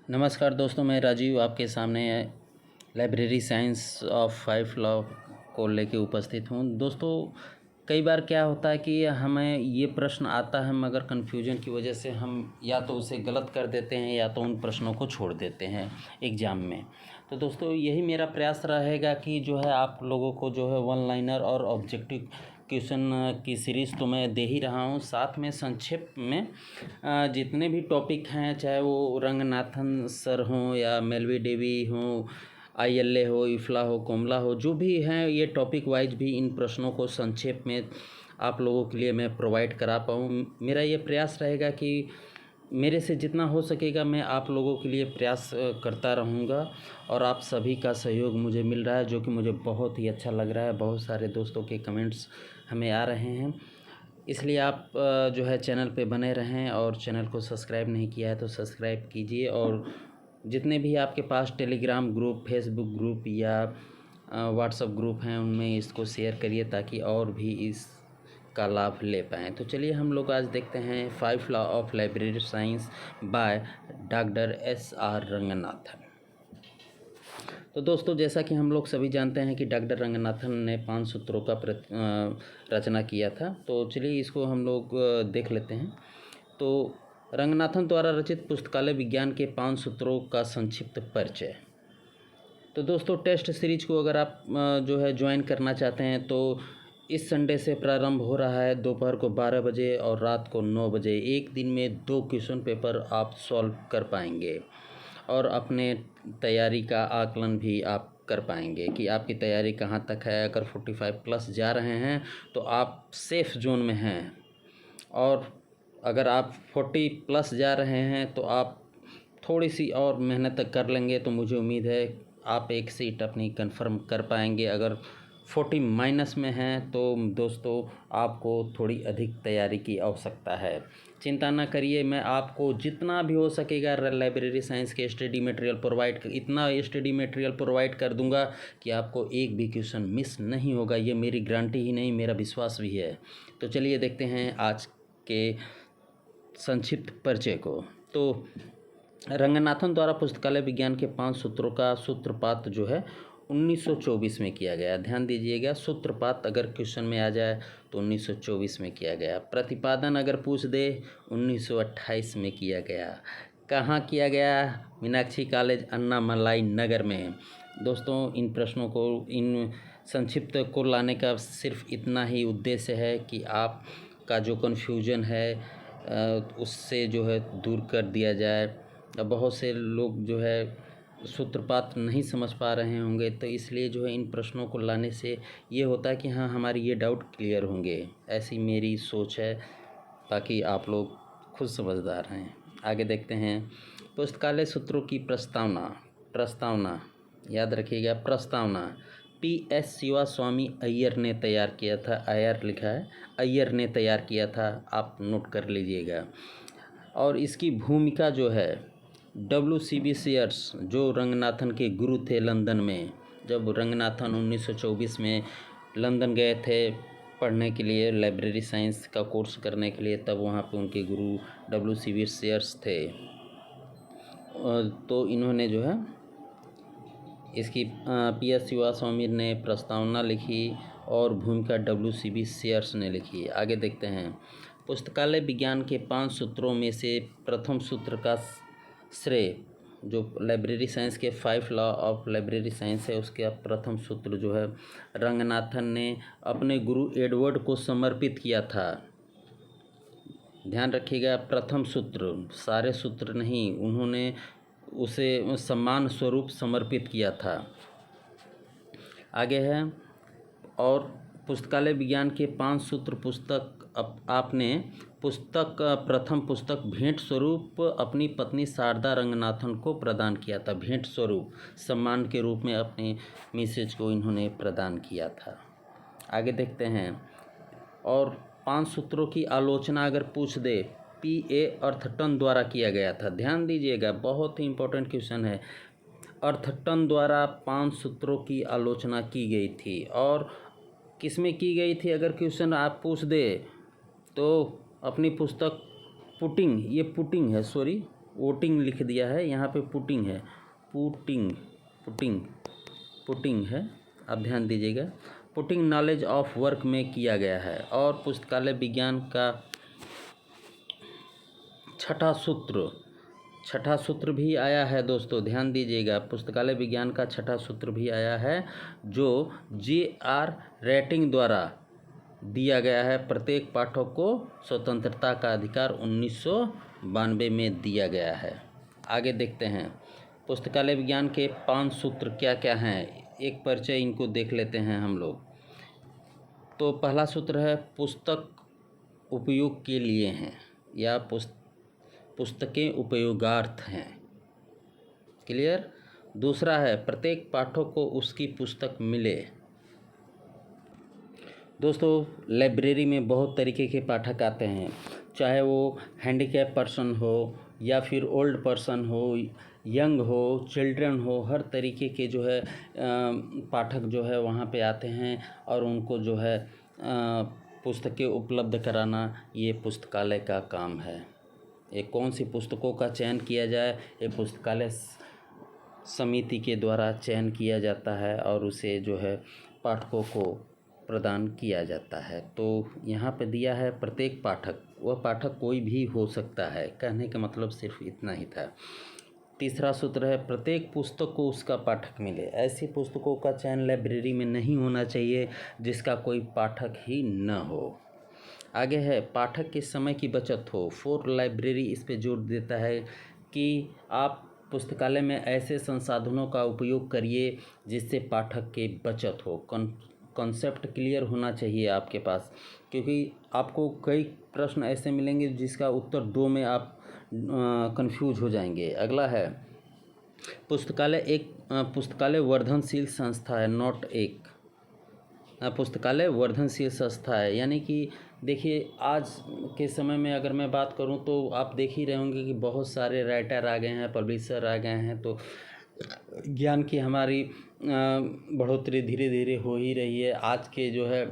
नमस्कार दोस्तों, मैं राजीव आपके सामने लाइब्रेरी साइंस ऑफ 5 लॉ को लेके उपस्थित हूँ। दोस्तों, कई बार क्या होता है कि हमें ये प्रश्न आता है मगर कन्फ्यूजन की वजह से हम या तो उसे गलत कर देते हैं या तो उन प्रश्नों को छोड़ देते हैं एग्ज़ाम में। तो दोस्तों, यही मेरा प्रयास रहेगा कि जो है आप लोगों को जो है वन लाइनर और ऑब्जेक्टिव क्वेश्चन की सीरीज़ तो मैं दे ही रहा हूँ, साथ में संक्षेप में जितने भी टॉपिक हैं, चाहे वो रंगनाथन सर हों या मेलवी डेवी हों, ILA हो, इफ़ला हो, कोमला हो, जो भी हैं, ये टॉपिक वाइज भी इन प्रश्नों को संक्षेप में आप लोगों के लिए मैं प्रोवाइड करा पाऊँ। मेरा ये प्रयास रहेगा कि मेरे से जितना हो सकेगा मैं आप लोगों के लिए प्रयास करता रहूँगा और आप सभी का सहयोग मुझे मिल रहा है, जो कि मुझे बहुत ही अच्छा लग रहा है। बहुत सारे दोस्तों के कमेंट्स हमें आ रहे हैं, इसलिए आप जो है चैनल पे बने रहें और चैनल को सब्सक्राइब नहीं किया है तो सब्सक्राइब कीजिए और जितने भी आपके पास टेलीग्राम ग्रुप, फेसबुक ग्रुप या व्हाट्सएप ग्रुप हैं उनमें इसको शेयर करिए ताकि और भी इसका लाभ ले पाएँ। तो चलिए हम लोग आज देखते हैं 5 law of library science by doctor SR Ranganathan. तो दोस्तों, जैसा कि हम लोग सभी जानते हैं कि डॉक्टर रंगनाथन ने 5 सूत्रों का रचना किया था। तो चलिए इसको हम लोग देख लेते हैं। तो रंगनाथन द्वारा रचित पुस्तकालय विज्ञान के 5 सूत्रों का संक्षिप्त परिचय। तो दोस्तों, टेस्ट सीरीज को अगर आप जो है ज्वाइन करना चाहते हैं तो इस संडे से प्रारंभ हो रहा है दोपहर को 12 बजे और रात को 9 बजे। एक दिन में 2 क्वेश्चन पेपर आप सॉल्व कर पाएंगे और अपने तैयारी का आकलन भी आप कर पाएंगे कि आपकी तैयारी कहाँ तक है। अगर 45 प्लस जा रहे हैं तो आप सेफ़ जोन में हैं और अगर आप 40 प्लस जा रहे हैं तो आप थोड़ी सी और मेहनत कर लेंगे तो मुझे उम्मीद है आप एक सीट अपनी कंफर्म कर पाएंगे। अगर 40 माइनस में हैं तो दोस्तों आपको थोड़ी अधिक तैयारी की आवश्यकता है। चिंता ना करिए, मैं आपको जितना भी हो सकेगा लाइब्रेरी साइंस के स्टडी मटेरियल इतना स्टडी मटेरियल प्रोवाइड कर दूंगा कि आपको एक भी क्वेश्चन मिस नहीं होगा। ये मेरी गारंटी ही नहीं, मेरा विश्वास भी है। तो चलिए देखते हैं आज के संक्षिप्त परिचय को। तो रंगनाथन द्वारा पुस्तकालय विज्ञान के 5 सूत्रों का सूत्रपात जो है 1924 में किया गया। ध्यान दीजिएगा, सूत्रपात अगर क्वेश्चन में आ जाए तो 1924 में किया गया। प्रतिपादन अगर पूछ दे 1928 में किया गया। कहाँ किया गया? मीनाक्षी कॉलेज, अन्नामलाई नगर में। दोस्तों, इन प्रश्नों को, इन संक्षिप्त को लाने का सिर्फ इतना ही उद्देश्य है कि आपका जो कन्फ्यूजन है उससे जो है दूर कर दिया जाए। बहुत से लोग जो है सूत्रपात नहीं समझ पा रहे होंगे, तो इसलिए जो है इन प्रश्नों को लाने से ये होता है कि हाँ, हमारी ये डाउट क्लियर होंगे। ऐसी मेरी सोच है, बाकी आप लोग खुद समझदार हैं। आगे देखते हैं। पुस्तकालय सूत्रों की प्रस्तावना याद रखिएगा, प्रस्तावना PS शिवा स्वामी अय्यर ने तैयार किया था। अय्यर लिखा है, अय्यर ने तैयार किया था, आप नोट कर लीजिएगा। और इसकी भूमिका जो है WCB शेयर्स, जो रंगनाथन के गुरु थे लंदन में, जब रंगनाथन 1924 में लंदन गए थे पढ़ने के लिए, लाइब्रेरी साइंस का कोर्स करने के लिए, तब वहाँ पे उनके गुरु WCB शेयर्स थे। तो इन्होंने जो है इसकी PS शिवा स्वामी ने प्रस्तावना लिखी और भूमिका WCB शेयर्स ने लिखी। आगे देखते हैं। पुस्तकालय विज्ञान के 5 सूत्रों में से प्रथम सूत्र का श्रेय जो लाइब्रेरी साइंस के 5 लॉ ऑफ लाइब्रेरी साइंस है उसका प्रथम सूत्र जो है रंगनाथन ने अपने गुरु एडवर्ड को समर्पित किया था। ध्यान रखिएगा, प्रथम सूत्र, सारे सूत्र नहीं, उन्होंने उसे सम्मान स्वरूप समर्पित किया था। आगे है, और पुस्तकालय विज्ञान के 5 सूत्र पुस्तक आपने प्रथम पुस्तक भेंट स्वरूप अपनी पत्नी शारदा रंगनाथन को प्रदान किया था। भेंट स्वरूप, सम्मान के रूप में अपने मिसेज को इन्होंने प्रदान किया था। आगे देखते हैं। और 5 सूत्रों की आलोचना अगर पूछ दे, PA अर्थटन द्वारा किया गया था। ध्यान दीजिएगा, बहुत ही इम्पोर्टेंट क्वेश्चन है। अर्थटन द्वारा 5 सूत्रों की आलोचना की गई थी। और किसमें की गई थी अगर क्वेश्चन आप पूछ दे तो अपनी पुस्तक पुटिंग, ये पुटिंग है, सॉरी वोटिंग लिख दिया है, यहाँ पे पुटिंग है, पुटिंग पुटिंग पुटिंग है, आप ध्यान दीजिएगा। पुटिंग नॉलेज ऑफ वर्क में किया गया है। और पुस्तकालय विज्ञान का छठा सूत्र भी आया है दोस्तों, ध्यान दीजिएगा। पुस्तकालय विज्ञान का छठा सूत्र भी आया है, जो J.R. रेटिंग द्वारा दिया गया है। प्रत्येक पाठक को स्वतंत्रता का अधिकार 1992 में दिया गया है। आगे देखते हैं पुस्तकालय विज्ञान के 5 सूत्र क्या क्या हैं, एक परिचय इनको देख लेते हैं हम लोग। तो पहला सूत्र है पुस्तक उपयोग के लिए हैं, या पुस्तकें उपयोगार्थ हैं। क्लियर। दूसरा है प्रत्येक पाठक को उसकी पुस्तक मिले। दोस्तों लाइब्रेरी में बहुत तरीके के पाठक आते हैं, चाहे वो हैंडीकैप पर्सन हो या फिर ओल्ड पर्सन हो, यंग हो, चिल्ड्रन हो, हर तरीके के जो है पाठक जो है वहाँ पे आते हैं और उनको जो है पुस्तकें उपलब्ध कराना ये पुस्तकालय का काम है। ये कौन सी पुस्तकों का चयन किया जाए, ये पुस्तकालय समिति के द्वारा चयन किया जाता है और उसे जो है पाठकों को प्रदान किया जाता है। तो यहाँ पे दिया है प्रत्येक पाठक, वह पाठक कोई भी हो सकता है, कहने का मतलब सिर्फ इतना ही था। तीसरा सूत्र है प्रत्येक पुस्तक को उसका पाठक मिले। ऐसी पुस्तकों का चयन लाइब्रेरी में नहीं होना चाहिए जिसका कोई पाठक ही न हो। आगे है पाठक के समय की बचत हो। फोर लाइब्रेरी इस पे जोर देता है कि आप पुस्तकालय में ऐसे संसाधनों का उपयोग करिए जिससे पाठक के बचत हो। कॉन्सेप्ट क्लियर होना चाहिए आपके पास, क्योंकि आपको कई प्रश्न ऐसे मिलेंगे जिसका उत्तर 2 में आप कंफ्यूज हो जाएंगे। अगला है पुस्तकालय वर्धनशील संस्था है, नॉट एक पुस्तकालय वर्धनशील संस्था है। यानी कि देखिए आज के समय में अगर मैं बात करूं तो आप देख ही रहे होंगे कि बहुत सारे राइटर आ गए हैं, पब्लिशर आ गए हैं, तो ज्ञान की हमारी बढ़ोतरी धीरे धीरे हो ही रही है। आज के जो है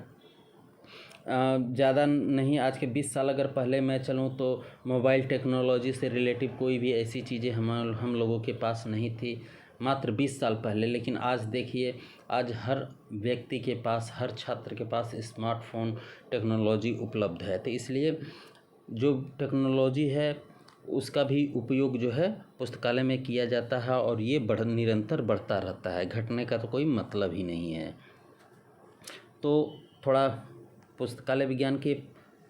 ज़्यादा नहीं, आज के 20 साल अगर पहले मैं चलूँ तो मोबाइल टेक्नोलॉजी से रिलेटिव कोई भी ऐसी चीज़ें हम लोगों के पास नहीं थी, मात्र 20 साल पहले। लेकिन आज देखिए, आज हर व्यक्ति के पास, हर छात्र के पास स्मार्टफोन टेक्नोलॉजी उपलब्ध है। तो इसलिए जो टेक्नोलॉजी है उसका भी उपयोग जो है पुस्तकालय में किया जाता है और ये निरंतर बढ़ता रहता है, घटने का तो कोई मतलब ही नहीं है। तो थोड़ा पुस्तकालय विज्ञान के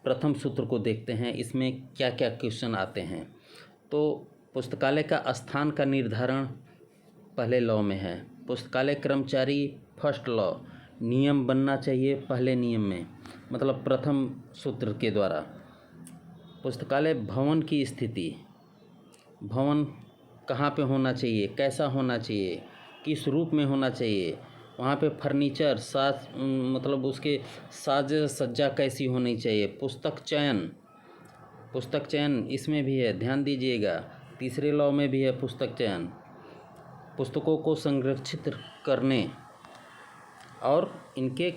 प्रथम सूत्र को देखते हैं, इसमें क्या क्या क्वेश्चन आते हैं। तो पुस्तकालय का स्थान का निर्धारण पहले लॉ में है। पुस्तकालय कर्मचारी फर्स्ट लॉ, नियम बनना चाहिए पहले नियम में, मतलब प्रथम सूत्र के द्वारा। पुस्तकालय भवन की स्थिति, भवन कहाँ पे होना चाहिए, कैसा होना चाहिए, किस रूप में होना चाहिए, वहाँ पे फर्नीचर मतलब उसके साज सज्जा कैसी होनी चाहिए। पुस्तक चयन इसमें भी है, ध्यान दीजिएगा। तीसरे लॉ में भी है पुस्तक चयन। पुस्तकों को संरक्षित करने और इनके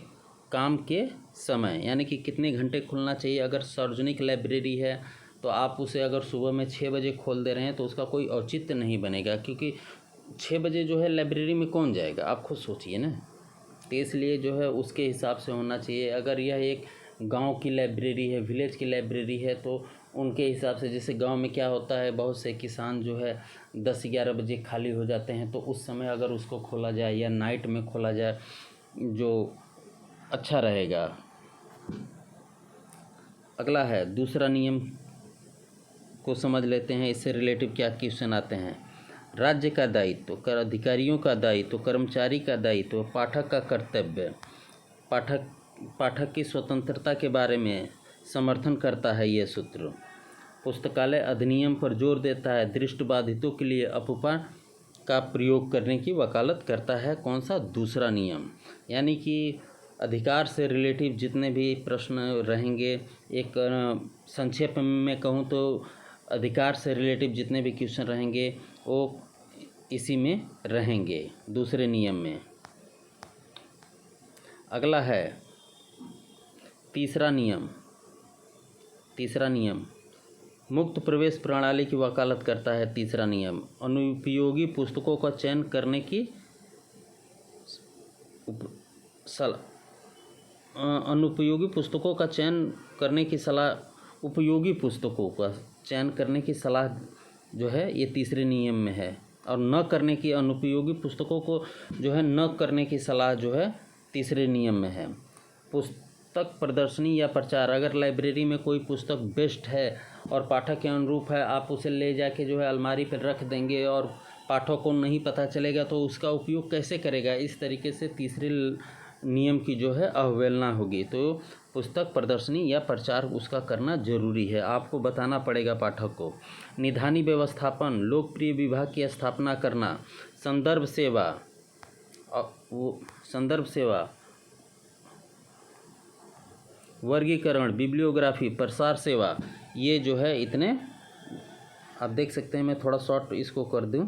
काम के समय, यानी कि कितने घंटे खुलना चाहिए। अगर सार्वजनिक लाइब्रेरी है तो आप उसे अगर सुबह में 6 बजे खोल दे रहे हैं तो उसका कोई औचित्य नहीं बनेगा, क्योंकि 6 बजे जो है लाइब्रेरी में कौन जाएगा, आप खुद सोचिए ना। तो इसलिए जो है उसके हिसाब से होना चाहिए। अगर यह एक गांव की लाइब्रेरी है, विलेज की लाइब्रेरी है, तो उनके हिसाब से, जैसे गांव में क्या होता है, बहुत से किसान जो है 10-11 बजे खाली हो जाते हैं, तो उस समय अगर उसको खोला जाए या नाइट में खोला जाए जो अच्छा रहेगा। अगला है दूसरा नियम को समझ लेते हैं, इससे रिलेटिव क्या क्वेश्चन आते हैं। राज्य का दायित्व, कर अधिकारियों का दायित्व, कर्मचारी का दायित्व, पाठक का कर्तव्य। पाठक की स्वतंत्रता के बारे में समर्थन करता है यह सूत्र। पुस्तकालय अधिनियम पर जोर देता है, दृष्टिबाधितों के लिए अपूपा का प्रयोग करने की वकालत करता है। कौन सा? दूसरा नियम। यानी कि अधिकार से रिलेटिव जितने भी प्रश्न रहेंगे, एक संक्षेप में कहूँ तो अधिकार से रिलेटिव जितने भी क्वेश्चन रहेंगे वो इसी में रहेंगे, दूसरे नियम में। अगला है तीसरा नियम। मुक्त प्रवेश प्रणाली की वकालत करता है। तीसरा नियम, अनुपयोगी पुस्तकों का चयन करने की अनुपयोगी पुस्तकों का चयन करने की सलाह उपयोगी पुस्तकों का चयन करने की सलाह जो है ये तीसरे नियम में है। और न करने की अनुपयोगी पुस्तकों को जो है न करने की सलाह जो है तीसरे नियम में है। पुस्तक प्रदर्शनी या प्रचार, अगर लाइब्रेरी में कोई पुस्तक बेस्ट है और पाठक के अनुरूप है, आप उसे ले जाके जो है अलमारी पर रख देंगे और पाठक को नहीं पता चलेगा तो उसका उपयोग कैसे करेगा। इस तरीके से तीसरे नियम की जो है अवहेलना होगी। तो पुस्तक प्रदर्शनी या प्रचार उसका करना जरूरी है, आपको बताना पड़ेगा पाठक को। निधानी व्यवस्थापन, लोकप्रिय विभाग की स्थापना करना, संदर्भ सेवा, वर्गीकरण, बिब्लियोग्राफी, प्रसार सेवा, ये जो है इतने आप देख सकते हैं। मैं थोड़ा शॉर्ट इसको कर दूं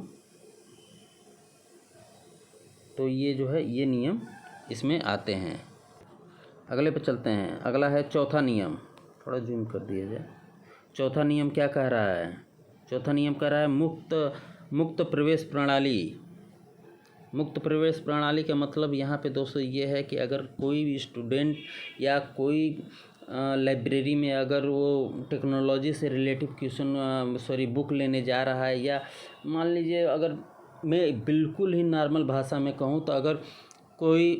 तो ये जो है ये नियम इसमें आते हैं। अगले पे चलते हैं। अगला है चौथा नियम, थोड़ा जूम कर दिया जाए। चौथा नियम क्या कह रहा है? चौथा नियम कह रहा है मुक्त प्रवेश प्रणाली। मुक्त प्रवेश प्रणाली का मतलब यहाँ पे दोस्तों ये है कि अगर कोई भी स्टूडेंट या कोई लाइब्रेरी में अगर वो टेक्नोलॉजी से रिलेटिव बुक लेने जा रहा है, या मान लीजिए अगर मैं बिल्कुल ही नॉर्मल भाषा में कहूँ तो अगर कोई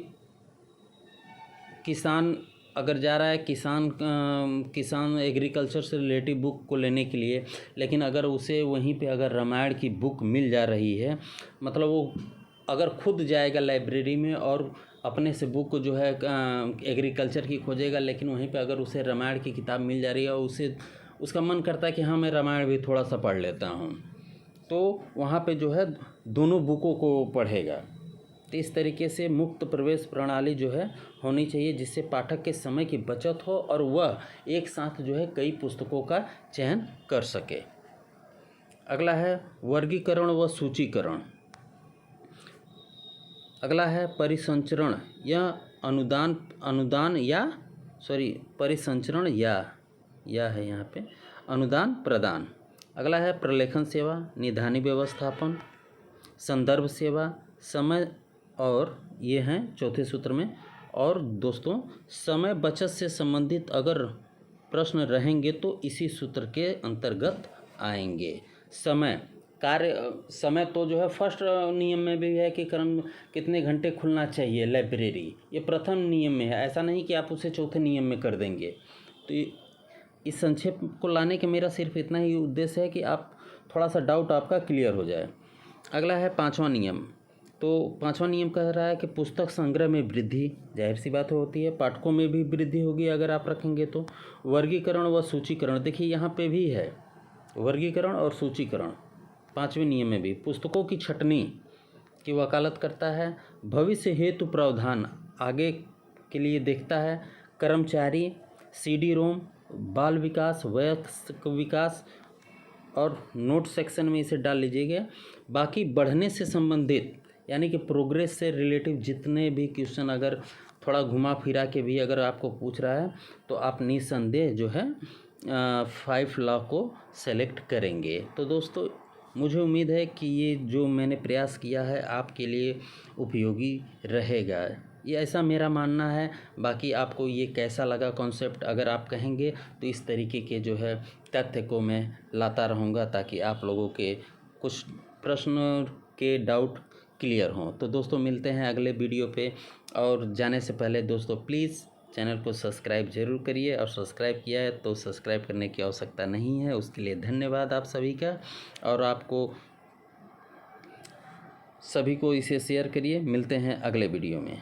किसान अगर जा रहा है किसान एग्रीकल्चर से रिलेटिव बुक को लेने के लिए, लेकिन अगर उसे वहीं पे अगर रामायण की बुक मिल जा रही है, मतलब वो अगर खुद जाएगा लाइब्रेरी में और अपने से बुक जो है एग्रीकल्चर की खोजेगा, लेकिन वहीं पे अगर उसे रामायण की किताब मिल जा रही है और उसका मन करता है कि हाँ मैं रामायण भी थोड़ा सा पढ़ लेता हूँ, तो वहाँ पे जो है दोनों बुकों को पढ़ेगा। तो इस तरीके से मुक्त प्रवेश प्रणाली जो है होनी चाहिए, जिससे पाठक के समय की बचत हो और वह एक साथ जो है कई पुस्तकों का चयन कर सके। अगला है वर्गीकरण व सूचीकरण। अगला है परिसंचरण या परिसंचरण या है यहाँ पे अनुदान प्रदान। अगला है प्रलेखन सेवा, निधानी व्यवस्थापन, संदर्भ सेवा, समय, और ये हैं चौथे सूत्र में। और दोस्तों समय बचत से संबंधित अगर प्रश्न रहेंगे तो इसी सूत्र के अंतर्गत आएंगे। समय तो जो है फर्स्ट नियम में भी है कि कितने घंटे खुलना चाहिए लाइब्रेरी, ये प्रथम नियम में है। ऐसा नहीं कि आप उसे चौथे नियम में कर देंगे। तो इस संक्षेप को लाने के मेरा सिर्फ इतना ही उद्देश्य है कि आप थोड़ा सा डाउट आपका क्लियर हो जाए। अगला है पाँचवा नियम। तो पाँचवा नियम कह रहा है कि पुस्तक संग्रह में वृद्धि, जाहिर सी बात होती है, पाठकों में भी वृद्धि होगी अगर आप रखेंगे तो। वर्गीकरण व सूचीकरण, देखिए यहाँ पे भी है वर्गीकरण और सूचीकरण। पाँचवें नियम में भी पुस्तकों की छँटनी की वकालत करता है। भविष्य हेतु प्रावधान, आगे के लिए देखता है। कर्मचारी, CD-ROM, बाल विकास, वयस्क विकास, और नोट सेक्शन में इसे डाल लीजिएगा। बाकी बढ़ने से संबंधित यानी कि प्रोग्रेस से रिलेटिव जितने भी क्वेश्चन अगर थोड़ा घुमा फिरा के भी अगर आपको पूछ रहा है तो आप निसंदेह जो है 5 लॉ को सेलेक्ट करेंगे। तो दोस्तों मुझे उम्मीद है कि ये जो मैंने प्रयास किया है आपके लिए उपयोगी रहेगा, ये ऐसा मेरा मानना है। बाकी आपको ये कैसा लगा कॉन्सेप्ट, अगर आप कहेंगे तो इस तरीके के जो है तथ्य को मैं लाता रहूँगा ताकि आप लोगों के कुछ प्रश्न के डाउट क्लियर हों। तो दोस्तों मिलते हैं अगले वीडियो पे, और जाने से पहले दोस्तों प्लीज़ चैनल को सब्सक्राइब जरूर करिए, और सब्सक्राइब किया है तो सब्सक्राइब करने की आवश्यकता नहीं है, उसके लिए धन्यवाद आप सभी का। और आपको सभी को इसे शेयर करिए। मिलते हैं अगले वीडियो में।